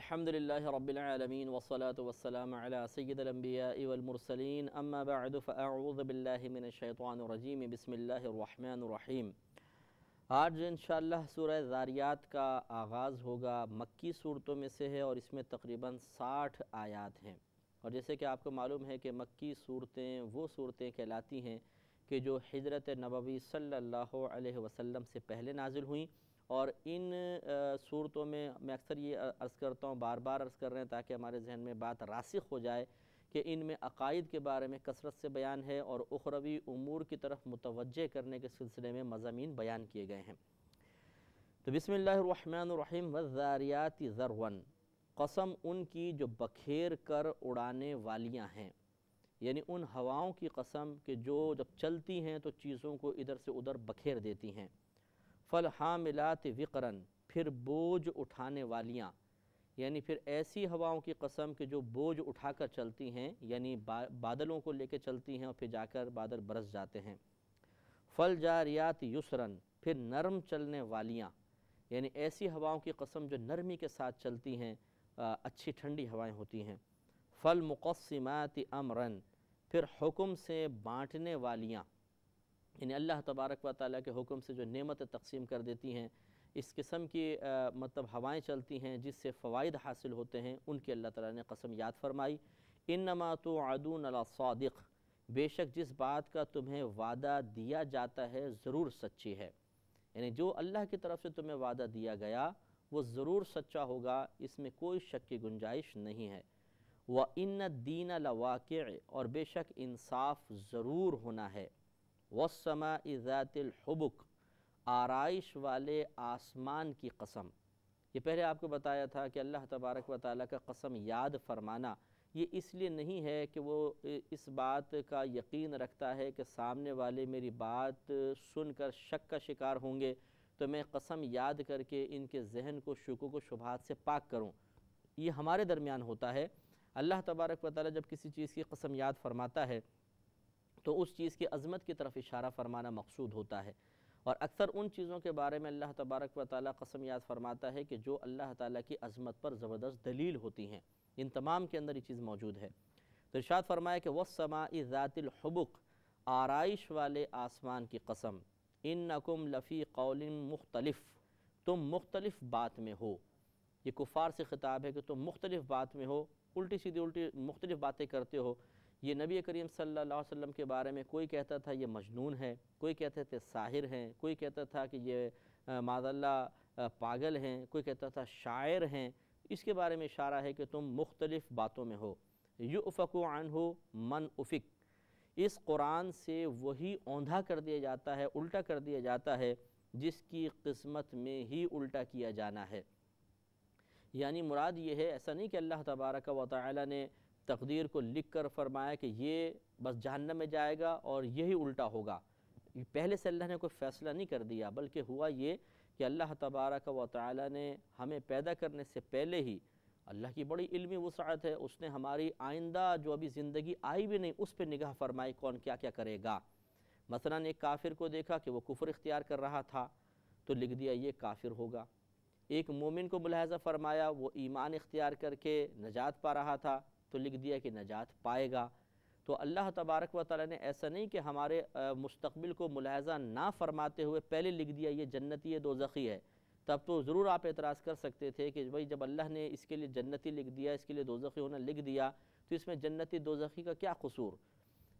الحمدللہ رب العالمین والصلاة والسلام علی سید الانبیاء والمرسلین اما بعد فاعوذ باللہ من الشیطان الرجیم بسم اللہ الرحمن الرحیم۔ آج انشاءاللہ سورہ ذاریات کا آغاز ہوگا، مکی صورتوں میں سے ہے اور اس میں تقریباً 60 آیات ہیں، اور جیسے کہ آپ کو معلوم ہے کہ مکی صورتیں وہ صورتیں کہلاتی ہیں کہ جو ہجرت نبوی صلی اللہ علیہ وسلم سے پہلے نازل ہوئیں، اور ان صورتوں میں اکثر یہ عرض کرتا ہوں، بار بار عرض کر رہے ہیں تاکہ ہمارے ذہن میں بات راسخ ہو جائے کہ ان میں عقائد کے بارے میں کثرت سے بیان ہے اور اخروی امور کی طرف متوجہ کرنے کے سلسلے میں مضامین بیان کیے گئے ہیں۔ تو بسم اللہ الرحمن الرحیم۔ والذاریات ذروا، قسم ان کی جو بکھیر کر اڑانے والیاں ہیں، یعنی ان ہواؤں کی قسم کہ جو جب چلتی ہیں تو چیزوں کو ادھر سے ادھر بکھیر دیتی ہیں۔ فالحاملات وقرا، پھر بوجھ اٹھانے والیاں، یعنی پھر ایسی ہواؤں کی قسم کہ جو بوجھ اٹھا کر چلتی ہیں، یعنی بادلوں کو لے کے چلتی ہیں اور پھر جا کر بادل برس جاتے ہیں۔ فالجاریات یسرا، پھر نرم چلنے والیاں، یعنی ایسی ہواؤں کی قسم جو نرمی کے ساتھ چلتی ہیں، اچھی ٹھنڈی ہوائیں ہوتی ہیں۔ فالمقسمات امرا، پھر حکم سے بانٹنے والیاں، یعنی اللہ تبارک و تعالیٰ کے حکم سے جو نعمت تقسیم کر دیتی ہیں، اس قسم کی مطلب ہوائیں چلتی ہیں جس سے فوائد حاصل ہوتے ہیں، ان کی اللہ تعالیٰ نے قسم یاد فرمائی۔ انما توعدون لصادق، بے شک جس بات کا تمہیں وعدہ دیا جاتا ہے ضرور سچی ہے، یعنی جو اللہ کی طرف سے تمہیں وعدہ دیا گیا وہ ضرور سچا ہوگا، اس میں کوئی شک کی گنجائش نہیں ہے۔ وَإِنَّ الدِّينَ لَوَاقِعِ، اور بے شک انصاف ضرور ہونا ہے۔ وَالسَّمَاءِ ذَاتِ الْحُبُكِ، آرائش والے آسمان کی قسم۔ یہ پہلے آپ کو بتایا تھا کہ اللہ تبارک و تعالیٰ کا قسم یاد فرمانا یہ اس لیے نہیں ہے کہ وہ اس بات کا یقین رکھتا ہے کہ سامنے والے میری بات سن کر شک کا شکار ہوں گے تو میں قسم یاد کر کے ان کے ذہن کو شکوک و شبہات سے پاک کروں۔ یہ ہمارے درمیان ہوتا ہے۔ اللہ تبارک و تعالیٰ جب کسی چیز کی قسم یاد فرماتا ہے تو اس چیز کی عظمت کی طرف اشارہ فرمانا مقصود ہوتا ہے، اور اکثر ان چیزوں کے بارے میں اللہ تبارک و تعالیٰ قسم یاد فرماتا ہے کہ جو اللہ تعالیٰ کی عظمت پر زبردست دلیل ہوتی ہیں، ان تمام کے اندر یہ چیز موجود ہے۔ تو ارشاد فرمایا کہ وَالسَّمَاءِ ذَاتِ الْحُبُكِ، آرائش والے آسمان کی قسم۔ اِنَّكُمْ لَفِي قَوْلٍ مُخْتَلِف، تم مختلف بات میں ہو۔ یہ کفار سے خطاب ہے کہ تم مختلف بات میں ہو، الٹی سیدھی مختلف باتیں کرتے ہو۔ یہ نبی کریم صلی اللہ علیہ وسلم کے بارے میں کوئی کہتا تھا یہ مجنون ہے، کوئی کہتے تھے ساحر ہیں، کوئی کہتا تھا کہ یہ معاذ اللہ پاگل ہیں، کوئی کہتا تھا شاعر ہیں۔ اس کے بارے میں اشارہ ہے کہ تم مختلف باتوں میں ہو۔ یؤفک عنہ من افک، اس قرآن سے وہی اوندھا کر دیا جاتا ہے، الٹا کر دیا جاتا ہے جس کی قسمت میں ہی الٹا کیا جانا ہے۔ یعنی مراد یہ ہے، ایسا نہیں کہ اللہ تبارک و تعالیٰ نے تقدیر کو لکھ کر فرمایا کہ یہ بس جہنم میں جائے گا اور یہی الٹا ہوگا، پہلے سے اللہ نے کوئی فیصلہ نہیں کر دیا، بلکہ ہوا یہ کہ اللہ تبارک و تعالیٰ نے ہمیں پیدا کرنے سے پہلے ہی، اللہ کی بڑی علمی وسعت ہے، اس نے ہماری آئندہ جو ابھی زندگی آئی بھی نہیں اس پہ نگاہ فرمائی کون کیا کیا کرے گا۔ مثلا ایک کافر کو دیکھا کہ وہ کفر اختیار کر رہا تھا تو لکھ دیا یہ کافر ہوگا۔ ایک مومن کو ملاحظہ فرمایا وہ ایمان اختیار کر کے نجات پا رہا تھا تو لکھ دیا کہ نجات پائے گا۔ تو اللہ تبارک و تعالیٰ نے ایسا نہیں کہ ہمارے مستقبل کو ملاحظہ نہ فرماتے ہوئے پہلے لکھ دیا یہ جنتی ہے دوزخی ہے، تب تو ضرور آپ اعتراض کر سکتے تھے کہ بھائی جب اللہ نے اس کے لیے جنتی لکھ دیا، اس کے لیے دوزخی ہونا لکھ دیا تو اس میں جنتی دوزخی کا کیا قصور؟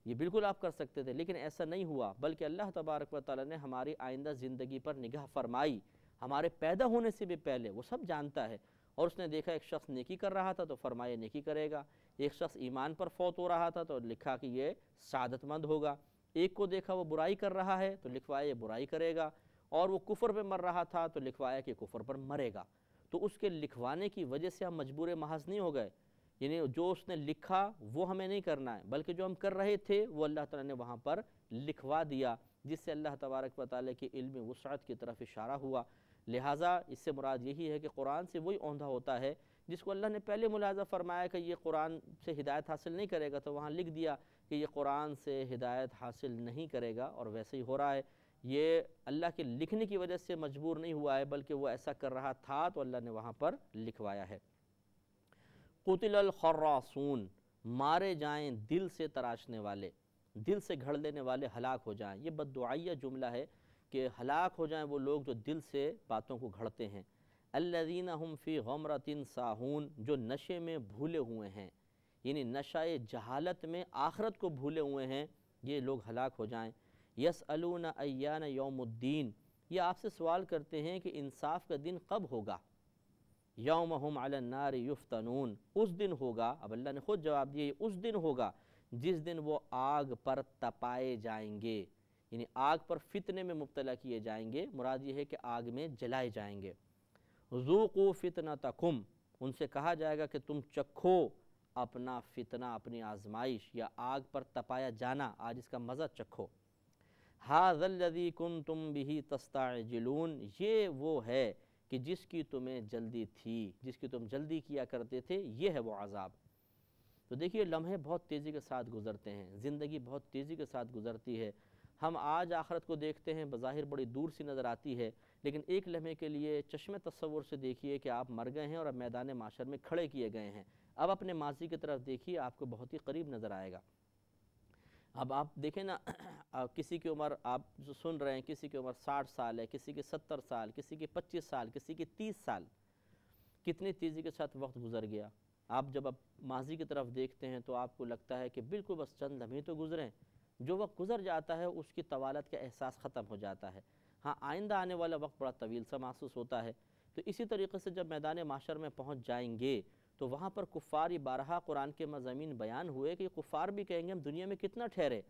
یہ بالکل آپ کر سکتے تھے، لیکن ایسا نہیں ہوا، بلکہ اللہ تبارک و تعالیٰ نے ہماری آئندہ زندگی پر نگاہ فرمائی، ہمارے پیدا ہونے سے بھی پہلے وہ سب جانتا ہے، اور اس نے دیکھا ایک شخص نیکی کر رہا تھا تو فرمایا نیکی کرے گا، ایک شخص ایمان پر فوت ہو رہا تھا تو لکھا کہ یہ سعادت مند ہوگا، ایک کو دیکھا وہ برائی کر رہا ہے تو لکھوایا یہ برائی کرے گا، اور وہ کفر پہ مر رہا تھا تو لکھوایا کہ کفر پر مرے گا۔ تو اس کے لکھوانے کی وجہ سے ہم مجبور محض نہیں ہو گئے، یعنی جو اس نے لکھا وہ ہمیں نہیں کرنا ہے، بلکہ جو ہم کر رہے تھے وہ اللہ تعالیٰ نے وہاں پر لکھوا دیا، جس سے اللہ تبارک و تعالیٰ کی علم وسعت کی طرف اشارہ ہوا۔ لہٰذا اس سے مراد یہی ہے کہ قرآن سے وہی اوندھا ہوتا ہے جس کو اللہ نے پہلے ملاحظہ فرمایا کہ یہ قرآن سے ہدایت حاصل نہیں کرے گا، تو وہاں لکھ دیا کہ یہ قرآن سے ہدایت حاصل نہیں کرے گا، اور ویسے ہی ہو رہا ہے۔ یہ اللہ کے لکھنے کی وجہ سے مجبور نہیں ہوا ہے، بلکہ وہ ایسا کر رہا تھا تو اللہ نے وہاں پر لکھوایا ہے۔ قتل الخراصون، مارے جائیں دل سے تراشنے والے، دل سے گھڑ لینے والے ہلاک ہو جائیں۔ یہ بددعائیہ جملہ ہے کہ ہلاک ہو جائیں وہ لوگ جو دل سے باتوں کو گھڑتے ہیں۔ الذین هم فی غمرۃ ساہون، جو نشے میں بھولے ہوئے ہیں، یعنی نشۂ جہالت میں آخرت کو بھولے ہوئے ہیں، یہ لوگ ہلاک ہو جائیں۔ یسألون ایان یوم الدین، یہ آپ سے سوال کرتے ہیں کہ انصاف کا دن کب ہوگا۔ یوم ہم علی النار یفتنون، اس دن ہوگا، اب اللہ نے خود جواب دیا، اس دن ہوگا جس دن وہ آگ پر تپائے جائیں گے، یعنی آگ پر فتنے میں مبتلا کیے جائیں گے، مراد یہ ہے کہ آگ میں جلائے جائیں گے۔ ذوقوا فتنتکم، ان سے کہا جائے گا کہ تم چکھو اپنا فتنہ، اپنی آزمائش یا آگ پر تپایا جانا، آج اس کا مزہ چکھو۔ ھذا الذی کنتم بہ تستعجلون، یہ وہ ہے کہ جس کی تمہیں جلدی تھی، جس کی تم جلدی کیا کرتے تھے، یہ ہے وہ عذاب۔ تو دیکھیے لمحے بہت تیزی کے ساتھ گزرتے ہیں، زندگی بہت تیزی کے ساتھ گزرتی ہے۔ ہم آج آخرت کو دیکھتے ہیں، بظاہر بڑی دور سی نظر آتی ہے، لیکن ایک لمحے کے لیے چشم تصور سے دیکھیے کہ آپ مر گئے ہیں اور اب میدان معاشر میں کھڑے کیے گئے ہیں۔ اب اپنے ماضی کی طرف دیکھیے، آپ کو بہت ہی قریب نظر آئے گا۔ اب آپ دیکھیں نا، کسی کی عمر آپ جو سن رہے ہیں، کسی کی عمر 60 سال ہے، کسی کی 70 سال، کسی کی 25 سال، کسی کی 30 سال، کتنی تیزی کے ساتھ وقت گزر گیا۔ آپ جب ماضی کی طرف دیکھتے ہیں تو آپ کو لگتا ہے کہ بالکل بس چند لمحے تو گزریں، جو وقت گزر جاتا ہے اس کی طوالت کا احساس ختم ہو جاتا ہے۔ ہاں، آئندہ آنے والا وقت بڑا طویل سا محسوس ہوتا ہے۔ تو اسی طریقے سے جب میدان محشر میں پہنچ جائیں گے تو وہاں پر کفار بارہا قرآن کے مضامین بیان ہوئے کہ کفار بھی کہیں گے ہم دنیا میں کتنا ٹھہرے،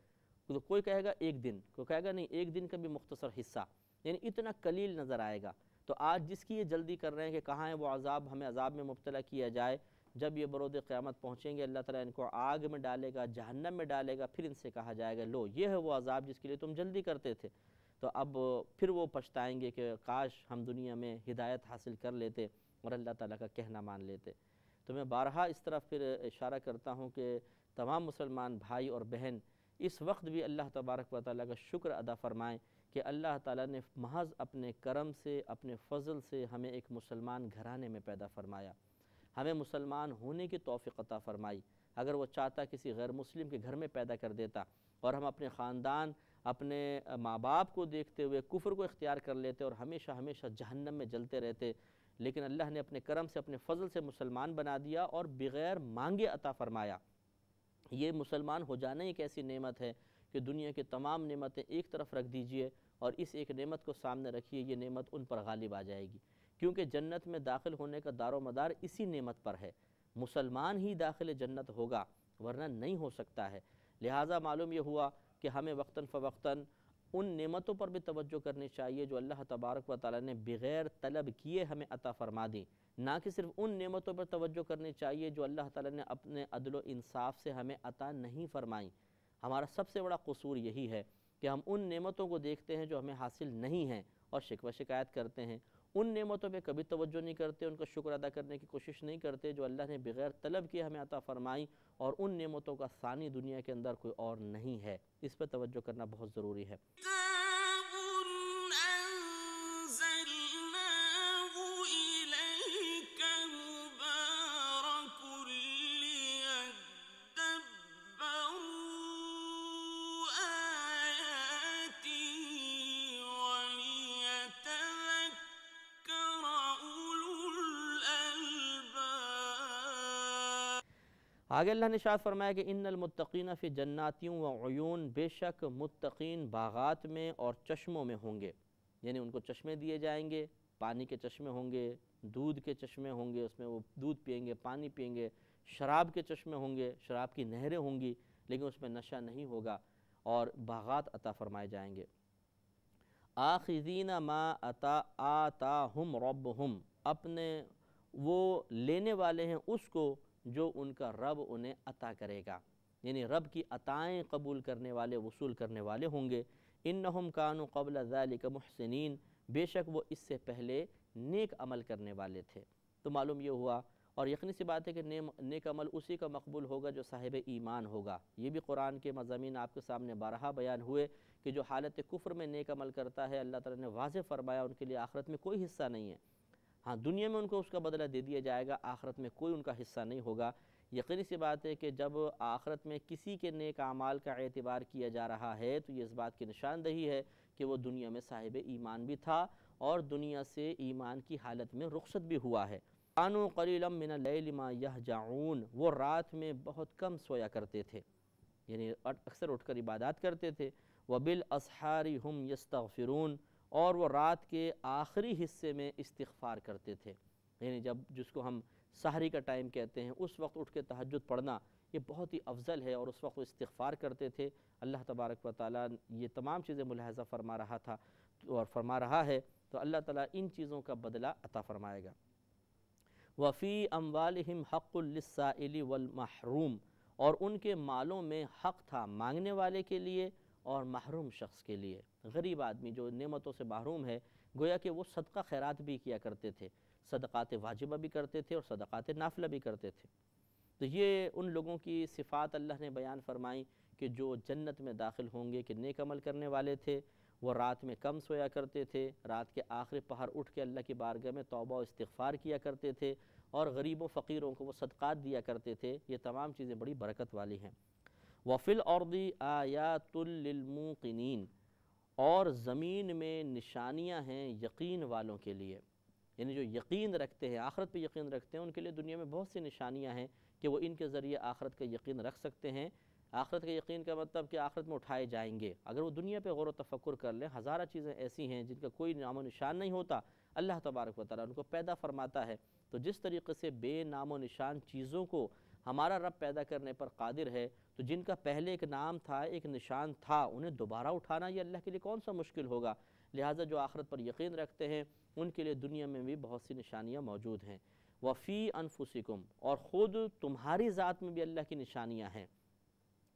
تو کوئی کہے گا ایک دن، کوئی کہے گا نہیں ایک دن کا بھی مختصر حصہ، یعنی اتنا قلیل نظر آئے گا۔ تو آج جس کی یہ جلدی کر رہے ہیں کہ کہاں ہے وہ عذاب، ہمیں عذاب میں مبتلا کیا جائے، جب یہ برود قیامت پہنچیں گے اللہ تعالیٰ ان کو آگ میں ڈالے گا، جہنم میں ڈالے گا، پھر ان سے کہا جائے گا لو یہ ہے وہ عذاب جس کے لیے تم جلدی کرتے تھے۔ تو اب پھر وہ پچھتائیں گے کہ کاش ہم دنیا میں ہدایت حاصل کر لیتے اور اللہ تعالیٰ کا کہنا مان لیتے۔ تو میں بارہا اس طرف پھر اشارہ کرتا ہوں کہ تمام مسلمان بھائی اور بہن اس وقت بھی اللہ تبارک و تعالیٰ کا شکر ادا فرمائیں کہ اللہ تعالیٰ نے محض اپنے کرم سے، اپنے فضل سے ہمیں ایک مسلمان گھرانے میں پیدا فرمایا، ہمیں مسلمان ہونے کی توفیق عطا فرمائی۔ اگر وہ چاہتا کسی غیر مسلم کے گھر میں پیدا کر دیتا اور ہم اپنے خاندان، اپنے ماں باپ کو دیکھتے ہوئے کفر کو اختیار کر لیتے اور ہمیشہ ہمیشہ جہنم میں جلتے رہتے، لیکن اللہ نے اپنے کرم سے، اپنے فضل سے مسلمان بنا دیا اور بغیر مانگے عطا فرمایا۔ یہ مسلمان ہو جانا ایک ایسی نعمت ہے کہ دنیا کی تمام نعمتیں ایک طرف رکھ دیجئے اور اس ایک نعمت کو سامنے رکھیے، یہ نعمت ان پر غالب آ جائے گی، کیونکہ جنت میں داخل ہونے کا دار و مدار اسی نعمت پر ہے۔ مسلمان ہی داخل جنت ہوگا ورنہ نہیں ہو سکتا ہے۔ لہٰذا معلوم یہ ہوا کہ ہمیں وقتاً فوقتاً ان نعمتوں پر بھی توجہ کرنی چاہیے جو اللہ تبارک و تعالیٰ نے بغیر طلب کیے ہمیں عطا فرما دیں، نہ کہ صرف ان نعمتوں پر توجہ کرنی چاہیے جو اللہ تعالیٰ نے اپنے عدل و انصاف سے ہمیں عطا نہیں فرمائیں۔ ہمارا سب سے بڑا قصور یہی ہے کہ ہم ان نعمتوں کو دیکھتے ہیں جو ہمیں حاصل نہیں ہیں اور شکوہ شکایت کرتے ہیں، ان نعمتوں پہ کبھی توجہ نہیں کرتے، ان کا شکر ادا کرنے کی کوشش نہیں کرتے جو اللہ نے بغیر طلب کیے ہمیں عطا فرمائی، اور ان نعمتوں کا ثانی دنیا کے اندر کوئی اور نہیں ہے۔ اس پہ توجہ کرنا بہت ضروری ہے۔ آگے اللہ نے ارشاد فرمایا کہ ان المتقین فی جنات وعیون، بے شک متقین باغات میں اور چشموں میں ہوں گے، یعنی ان کو چشمے دیے جائیں گے، پانی کے چشمے ہوں گے، دودھ کے چشمے ہوں گے، اس میں وہ دودھ پئیں گے، پانی پئیں گے، شراب کے چشمے ہوں گے، شراب کی نہریں ہوں گی، لیکن اس میں نشہ نہیں ہوگا، اور باغات عطا فرمائے جائیں گے۔ آخذین ما آتاہم ربہم، اپنے وہ لینے والے ہیں اس کو جو ان کا رب انہیں عطا کرے گا، یعنی رب کی عطائیں قبول کرنے والے، وصول کرنے والے ہوں گے۔ انہم کانوا قبل ذلک محسنین، بے شک وہ اس سے پہلے نیک عمل کرنے والے تھے۔ تو معلوم یہ ہوا، اور یقینی سی بات ہے کہ نیک عمل اسی کا مقبول ہوگا جو صاحب ایمان ہوگا۔ یہ بھی قرآن کے مضامین آپ کے سامنے بارہا بیان ہوئے کہ جو حالت کفر میں نیک عمل کرتا ہے، اللہ تعالیٰ نے واضح فرمایا ان کے لیے آخرت میں کوئی حصہ نہیں ہے۔ ہاں دنیا میں ان کو اس کا بدلہ دے دیا جائے گا، آخرت میں کوئی ان کا حصہ نہیں ہوگا۔ یقینی سی بات ہے کہ جب آخرت میں کسی کے نیک اعمال کا اعتبار کیا جا رہا ہے تو یہ اس بات کی نشاندہی ہے کہ وہ دنیا میں صاحب ایمان بھی تھا اور دنیا سے ایمان کی حالت میں رخصت بھی ہوا ہے۔ کانوا قلیلا من اللیل ما یہجعون، وہ رات میں بہت کم سویا کرتے تھے، یعنی اکثر اٹھ کر عبادات کرتے تھے۔ وبالاسحار ہم یستغفرون، اور وہ رات کے آخری حصے میں استغفار کرتے تھے، یعنی جس کو ہم سحری کا ٹائم کہتے ہیں، اس وقت اٹھ کے تہجد پڑھنا یہ بہت ہی افضل ہے، اور اس وقت وہ استغفار کرتے تھے۔ اللہ تبارک و تعالیٰ یہ تمام چیزیں ملاحظہ فرما رہا تھا اور فرما رہا ہے، تو اللہ تعالیٰ ان چیزوں کا بدلہ عطا فرمائے گا۔ وَفِي أَمْوَالِهِمْ حَقٌّ لِلسَّائِلِ وَالْمَحْرُومِ، اور ان کے مالوں میں حق تھا مانگنے والے کے لیے اور محروم شخص کے لیے۔ غریب آدمی جو نعمتوں سے محروم ہے، گویا کہ وہ صدقہ خیرات بھی کیا کرتے تھے، صدقات واجبہ بھی کرتے تھے اور صدقات نافلہ بھی کرتے تھے۔ تو یہ ان لوگوں کی صفات اللہ نے بیان فرمائی کہ جو جنت میں داخل ہوں گے، کہ نیک عمل کرنے والے تھے، وہ رات میں کم سویا کرتے تھے، رات کے آخری پہر اٹھ کے اللہ کی بارگاہ میں توبہ و استغفار کیا کرتے تھے، اور غریبوں فقیروں کو وہ صدقات دیا کرتے تھے۔ یہ تمام چیزیں بڑی برکت والی ہیں۔ وَفِي الْأَرْضِ آیَاتٌ لِلْمُوقِنِينَ، اور زمین میں نشانیاں ہیں یقین والوں کے لیے، یعنی جو یقین رکھتے ہیں، آخرت پہ یقین رکھتے ہیں، ان کے لیے دنیا میں بہت سی نشانیاں ہیں کہ وہ ان کے ذریعے آخرت کا یقین رکھ سکتے ہیں۔ آخرت کا یقین کا مطلب کہ آخرت میں اٹھائے جائیں گے۔ اگر وہ دنیا پہ غور و تفکر کر لیں، ہزارہ چیزیں ایسی ہیں جن کا کوئی نام و نشان نہیں ہوتا، اللہ تبارک و تعالیٰ ان کو پیدا فرماتا ہے۔ تو جس طریقے سے بے نام و نشان چیزوں کو ہمارا رب پیدا کرنے پر قادر ہے، تو جن کا پہلے ایک نام تھا، ایک نشان تھا، انہیں دوبارہ اٹھانا یہ اللہ کے لیے کون سا مشکل ہوگا۔ لہٰذا جو آخرت پر یقین رکھتے ہیں ان کے لیے دنیا میں بھی بہت سی نشانیاں موجود ہیں۔ وَفِي أَنفُسِكُمْ، اور خود تمہاری ذات میں بھی اللہ کی نشانیاں ہیں۔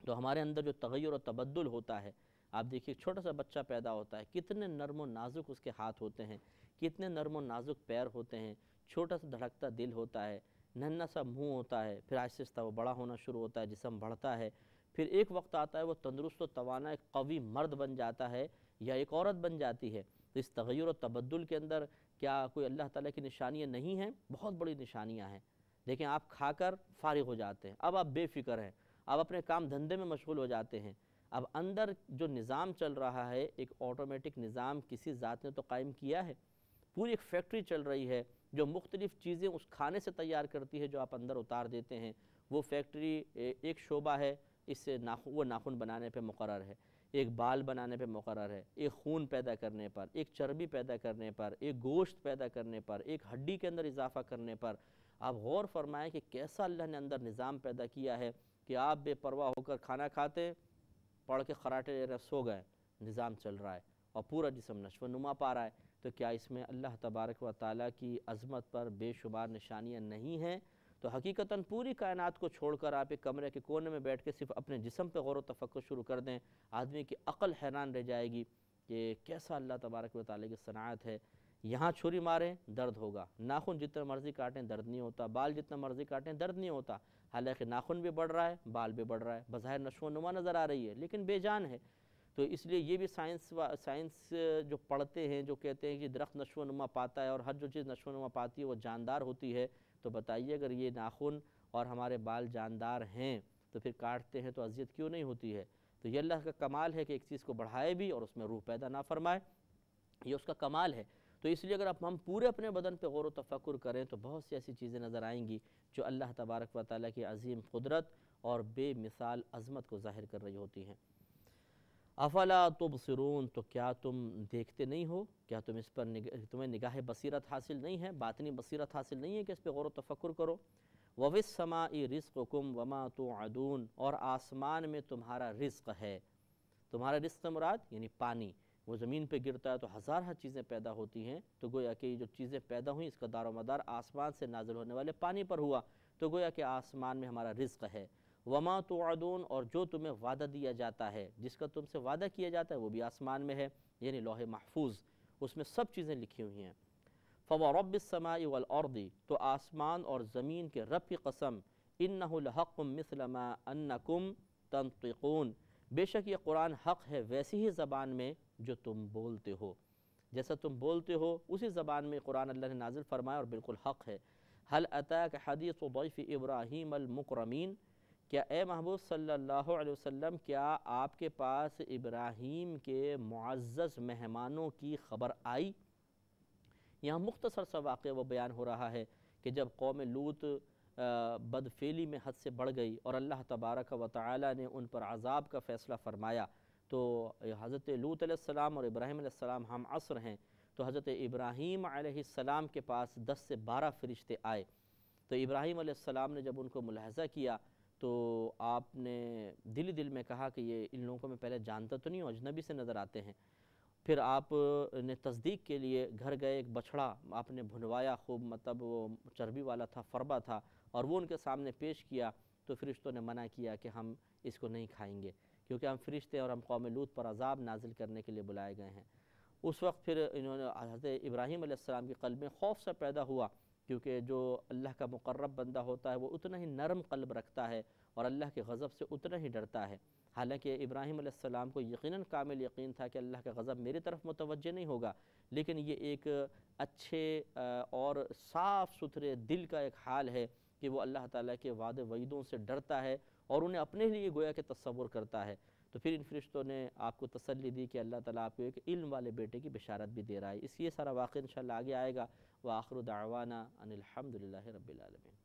تو ہمارے اندر جو تغیر و تبدل ہوتا ہے، آپ دیکھیے چھوٹا سا بچہ پیدا ہوتا ہے، کتنے نرم و نازک اس کے ہاتھ ہوتے ہیں، کتنے نرم و نازک پیر ہوتے ہیں، چھوٹا سا دھڑکتا دل ہوتا ہے، ننھا سا منہ ہوتا ہے، پھر آہستہ آہستہ وہ بڑا ہونا شروع ہوتا ہے، جسم بڑھتا ہے، پھر ایک وقت آتا ہے وہ تندرست و توانا ایک قوی مرد بن جاتا ہے یا ایک عورت بن جاتی ہے۔ تو اس تغیر و تبدل کے اندر کیا کوئی اللہ تعالیٰ کی نشانیاں نہیں ہیں؟ بہت بڑی نشانیاں ہیں۔ لیکن آپ کھا کر فارغ ہو جاتے ہیں، اب آپ بے فکر ہیں، آپ اپنے کام دھندے میں مشغول ہو جاتے ہیں۔ اب اندر جو نظام چل رہا ہے، ایک آٹومیٹک نظام کسی ذات نے تو قائم کیا ہے، پوری ایک فیکٹری چل رہی ہے جو مختلف چیزیں اس کھانے سے تیار کرتی ہے جو آپ اندر اتار دیتے ہیں۔ وہ فیکٹری ایک شعبہ ہے، اس سے وہ ناخن بنانے پہ مقرر ہے، ایک بال بنانے پہ مقرر ہے، ایک خون پیدا کرنے پر، ایک چربی پیدا کرنے پر، ایک گوشت پیدا کرنے پر، ایک ہڈی کے اندر اضافہ کرنے پر۔ آپ غور فرمائیں کہ کیسا اللہ نے اندر نظام پیدا کیا ہے کہ آپ بے پرواہ ہو کر کھانا کھاتے، پڑھ کے خراٹے لے رہے سو گئے، نظام چل رہا ہے اور پورا جسم نشو و نما پا رہا ہے۔ تو کیا اس میں اللہ تبارک و تعالیٰ کی عظمت پر بے شمار نشانیاں نہیں ہیں؟ تو حقیقتاً پوری کائنات کو چھوڑ کر آپ ایک کمرے کے کونے میں بیٹھ کے صرف اپنے جسم پہ غور و تفکر شروع کر دیں، آدمی کی عقل حیران رہ جائے گی کہ کیسا اللہ تبارک و تعالیٰ کی صنعت ہے۔ یہاں چھری ماریں درد ہوگا، ناخن جتنا مرضی کاٹیں درد نہیں ہوتا، بال جتنا مرضی کاٹیں درد نہیں ہوتا، حالانکہ ناخن بھی بڑھ رہا ہے، بال بھی بڑھ رہا ہے، بظاہر نشو و نما نظر آ رہی ہے لیکن بے جان ہے۔ تو اس لیے یہ بھی سائنس جو پڑھتے ہیں، جو کہتے ہیں کہ درخت نشو و نما پاتا ہے اور ہر جو چیز نشو و نما پاتی ہے وہ جاندار ہوتی ہے، تو بتائیے اگر یہ ناخن اور ہمارے بال جاندار ہیں تو پھر کاٹتے ہیں تو اذیت کیوں نہیں ہوتی ہے؟ تو یہ اللہ کا کمال ہے کہ ایک چیز کو بڑھائے بھی اور اس میں روح پیدا نہ فرمائے، یہ اس کا کمال ہے۔ تو اس لیے اگر ہم پورے اپنے بدن پہ غور و تفکر کریں تو بہت سی ایسی چیزیں نظر آئیں گی جو اللہ تبارک و تعالیٰ کی عظیم قدرت اور بے مثال عظمت کو ظاہر کر رہی ہوتی ہیں۔ افلا تبصرون، تو کیا تم دیکھتے نہیں ہو؟ کیا تم اس پر تمہیں نگاہ بصیرت حاصل نہیں ہے، باطنی بصیرت حاصل نہیں ہے کہ اس پہ غور و تفکر کرو؟ وَفِي السَّمَاءِ رِزْقُكُمْ وَمَا تُوعَدُونَ، اور آسمان میں تمہارا رزق ہے۔ تمہارا رزق مراد یعنی پانی، وہ زمین پہ گرتا ہے تو ہزارہ چیزیں پیدا ہوتی ہیں، تو گویا کہ یہ جو چیزیں پیدا ہوئیں اس کا دار و مدار آسمان سے نازل ہونے والے پانی پر ہوا، تو گویا کہ آسمان میں ہمارا رزق ہے۔ وما توعدون، اور جو تمہیں وعدہ دیا جاتا ہے، جس کا تم سے وعدہ کیا جاتا ہے وہ بھی آسمان میں ہے، یعنی لوح محفوظ، اس میں سب چیزیں لکھی ہوئی ہیں۔ فورب السماء والارض، تو آسمان اور زمین کے رب کی قسم، انہ لحق مثل ما انکم تنطقون، بے شک یہ قرآن حق ہے ویسی ہی زبان میں جو تم بولتے ہو۔ جیسا تم بولتے ہو اسی زبان میں قرآن اللہ نے نازل فرمایا اور بالکل حق ہے۔ حل اتاک حدیث ضیف ابراہیم المکرمین، کیا اے محبوب صلی اللہ علیہ وسلم کیا آپ کے پاس ابراہیم کے معزز مہمانوں کی خبر آئی؟ یہاں مختصر سا واقعہ وہ بیان ہو رہا ہے کہ جب قوم لوط بدفعلی میں حد سے بڑھ گئی اور اللہ تبارک و تعالی نے ان پر عذاب کا فیصلہ فرمایا، تو حضرت لوط علیہ السلام اور ابراہیم علیہ السلام ہم عصر ہیں، تو حضرت ابراہیم علیہ السلام کے پاس 10 سے 12 فرشتے آئے۔ تو ابراہیم علیہ السلام نے جب ان کو ملاحظہ کیا تو آپ نے دل میں کہا کہ یہ ان لوگوں کو میں پہلے جانتا تو نہیں ہوں، اجنبی سے نظر آتے ہیں۔ پھر آپ نے تصدیق کے لیے گھر گئے، ایک بچھڑا آپ نے بھنوایا خوب، مطلب وہ چربی والا تھا، فربا تھا، اور وہ ان کے سامنے پیش کیا، تو فرشتوں نے منع کیا کہ ہم اس کو نہیں کھائیں گے، کیونکہ ہم فرشتے اور ہم قوم لوط پر عذاب نازل کرنے کے لیے بلائے گئے ہیں۔ اس وقت پھر انہوں نے حضرت ابراہیم علیہ السلام کے قلب میں خوف سا پیدا ہوا، کیونکہ جو اللہ کا مقرب بندہ ہوتا ہے وہ اتنا ہی نرم قلب رکھتا ہے اور اللہ کے غضب سے اتنا ہی ڈرتا ہے۔ حالانکہ ابراہیم علیہ السلام کو یقیناً کامل یقین تھا کہ اللہ کا غضب میری طرف متوجہ نہیں ہوگا، لیکن یہ ایک اچھے اور صاف ستھرے دل کا ایک حال ہے کہ وہ اللہ تعالیٰ کے وعدے وعیدوں سے ڈرتا ہے اور انہیں اپنے لیے گویا کہ تصور کرتا ہے۔ تو پھر ان فرشتوں نے آپ کو تسلی دی کہ اللہ تعالیٰ آپ کو ایک علم والے بیٹے کی بشارت بھی دے رہا ہے۔ اس یہ سارا واقعہ انشاءاللہ آگے آئے گا۔ وآخر دعوانا ان الحمد للہ رب العالمین۔